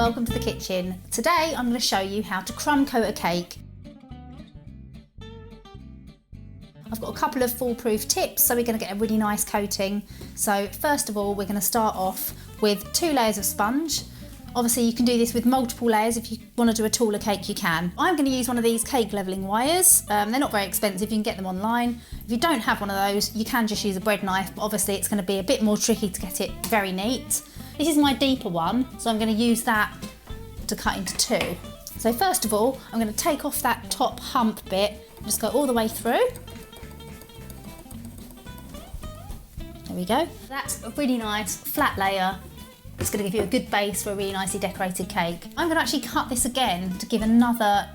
welcome to the kitchen. Today I'm going to show you how to crumb coat a cake. I've got a couple of foolproof tips so we're going to get a really nice coating. So first of all we're going to start off with 2 layers of sponge. Obviously you can do this with multiple layers. If you want to do a taller cake you can. I'm going to use one of these cake levelling wires. They're not very expensive, you can get them online. If you don't have one of those you can just use a bread knife, but obviously it's going to be a bit more tricky to get it very neat. This is my deeper one, so I'm going to use that to cut into 2. So first of all I'm going to take off that top hump bit, just go all the way through. There we go. That's a really nice flat layer. It's going to give you a good base for a really nicely decorated cake. I'm going to actually cut this again to give another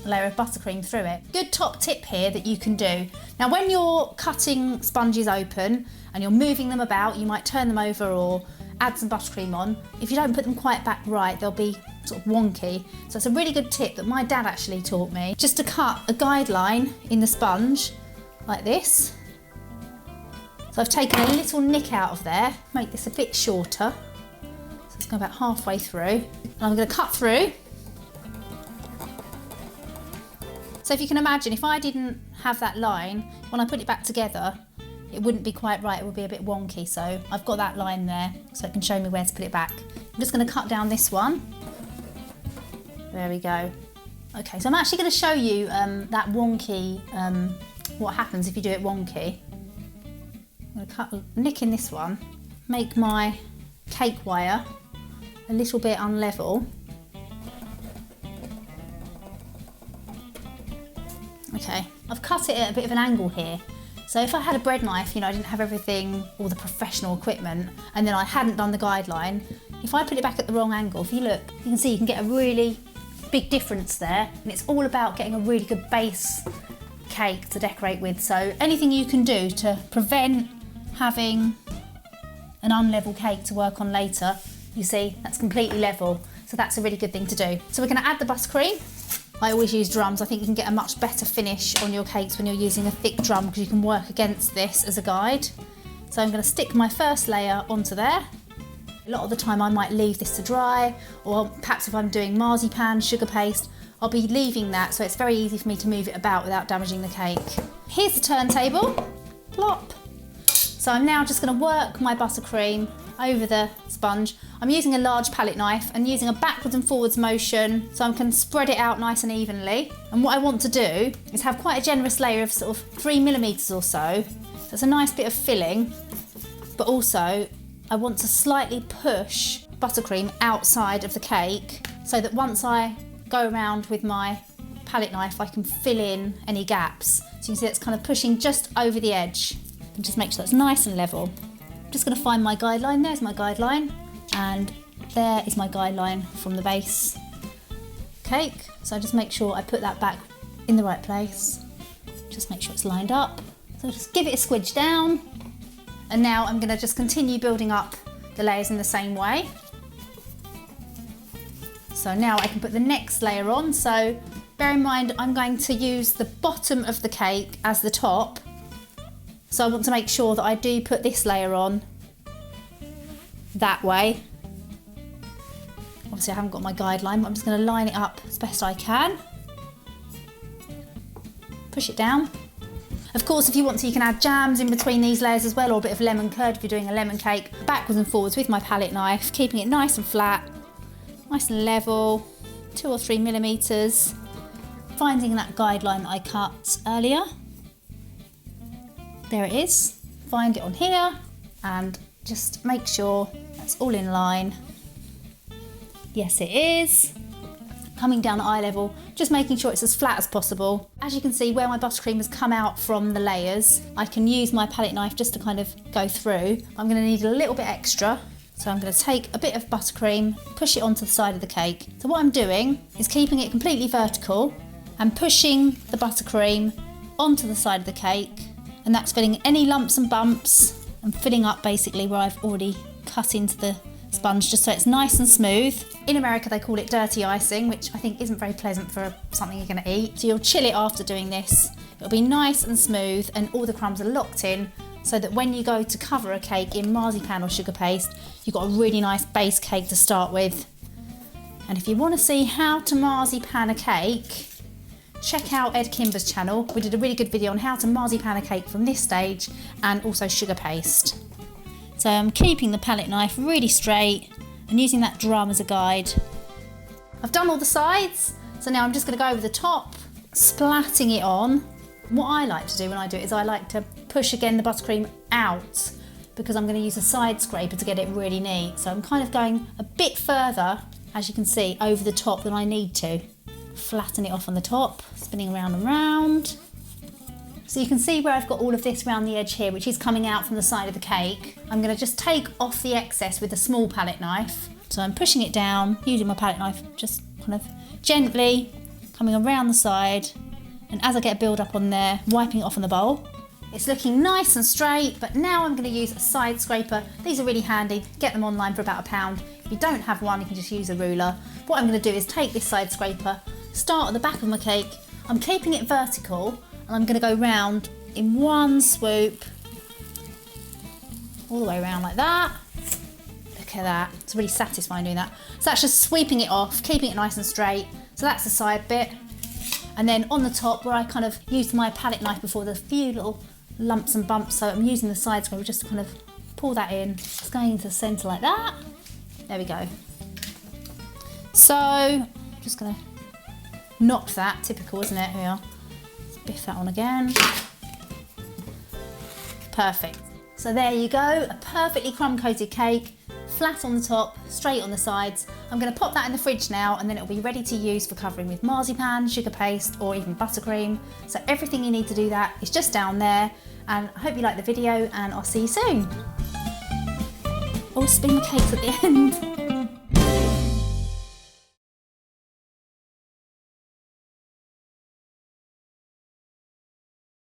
layer of buttercream through it. Good top tip here that you can do. Now when you're cutting sponges open and you're moving them about, you might turn them over or add some buttercream on. If you don't put them quite back right, they'll be sort of wonky. So it's a really good tip that my dad actually taught me. Just to cut a guideline in the sponge like this. So I've taken a little nick out of there, make this a bit shorter. So it's going about halfway through. And I'm going to cut through. So if you can imagine, if I didn't have that line, when I put it back together, it wouldn't be quite right, it would be a bit wonky. So I've got that line there, so it can show me where to put it back. I'm just going to cut down this one. There we go. Okay, so I'm actually going to show you that wonky, what happens if you do it wonky. I'm going to cut a nick in this one, make my cake wire a little bit unlevel. Okay, I've cut it at a bit of an angle here. So if I had a bread knife, you know, I didn't have everything, all the professional equipment, and then I hadn't done the guideline, if I put it back at the wrong angle, if you look, you can see you can get a really big difference there, and it's all about getting a really good base cake to decorate with. So anything you can do to prevent having an unlevel cake to work on later, you see, that's completely level. So that's a really good thing to do. So we're going to add the buttercream. I always use drums. I think you can get a much better finish on your cakes when you're using a thick drum because you can work against this as a guide. So I'm going to stick my first layer onto there. A lot of the time I might leave this to dry, or perhaps if I'm doing marzipan, sugar paste, I'll be leaving that so it's very easy for me to move it about without damaging the cake. Here's the turntable. Plop. So I'm now just going to work my buttercream over the sponge. I'm using a large palette knife and using a backwards and forwards motion so I can spread it out nice and evenly. And what I want to do is have quite a generous layer of sort of 3mm or so. So it's a nice bit of filling, but also I want to slightly push buttercream outside of the cake so that once I go around with my palette knife I can fill in any gaps. So you can see it's kind of pushing just over the edge. And just make sure that's nice and level. I'm just going to find my guideline. There's my guideline, and there is my guideline from the base cake. So just make sure I put that back in the right place. Just make sure it's lined up. So just give it a squidge down, and now I'm going to just continue building up the layers in the same way. So now I can put the next layer on. So bear in mind I'm going to use the bottom of the cake as the top. So I want to make sure that I do put this layer on that way. Obviously I haven't got my guideline, but I'm just going to line it up as best I can. Push it down. Of course, if you want to, you can add jams in between these layers as well, or a bit of lemon curd if you're doing a lemon cake. Backwards and forwards with my palette knife, keeping it nice and flat, nice and level, 2 or 3mm. Finding that guideline that I cut earlier. There it is. Find it on here and just make sure that's all in line. Yes, it is. Coming down at eye level, just making sure it's as flat as possible. As you can see, where my buttercream has come out from the layers, I can use my palette knife just to kind of go through. I'm going to need a little bit extra. So I'm going to take a bit of buttercream, push it onto the side of the cake. So what I'm doing is keeping it completely vertical and pushing the buttercream onto the side of the cake. And that's filling any lumps and bumps and filling up basically where I've already cut into the sponge, just so it's nice and smooth. In America they call it dirty icing, which I think isn't very pleasant for something you're going to eat. So you'll chill it after doing this. It'll be nice and smooth and all the crumbs are locked in, so that when you go to cover a cake in marzipan or sugar paste, you've got a really nice base cake to start with. And if you want to see how to marzipan a cake, check out Ed Kimber's channel. We did a really good video on how to marzipan a cake from this stage and also sugar paste. So I'm keeping the palette knife really straight and using that drum as a guide. I've done all the sides, so now I'm just going to go over the top, splatting it on. What I like to do when I do it is I like to push again the buttercream out because I'm going to use a side scraper to get it really neat. So I'm kind of going a bit further, as you can see, over the top than I need to. Flatten it off on the top, spinning around and round. So you can see where I've got all of this around the edge here, which is coming out from the side of the cake. I'm going to just take off the excess with a small palette knife. So I'm pushing it down, using my palette knife, just kind of gently coming around the side. And as I get a build up on there, wiping it off on the bowl. It's looking nice and straight, but now I'm going to use a side scraper. These are really handy. Get them online for about £1. If you don't have one, you can just use a ruler. What I'm going to do is take this side scraper, start at the back of my cake. I'm keeping it vertical, and I'm going to go round in one swoop, all the way around like that. Look at that. It's really satisfying doing that. So that's just sweeping it off, keeping it nice and straight. So that's the side bit. And then on the top, where I kind of used my palette knife before, there's a few little lumps and bumps, so I'm using the side scraper just to kind of pull that in. It's going into the centre like that. There we go. So I'm just going to knock that, typical, isn't it? Here we are. Let's biff that on again. Perfect. So there you go, a perfectly crumb coated cake. Flat on the top, straight on the sides. I'm going to pop that in the fridge now, and then it'll be ready to use for covering with marzipan, sugar paste, or even buttercream. So everything you need to do that is just down there, and I hope you like the video, and I'll see you soon. Oh, spin the cakes at the end.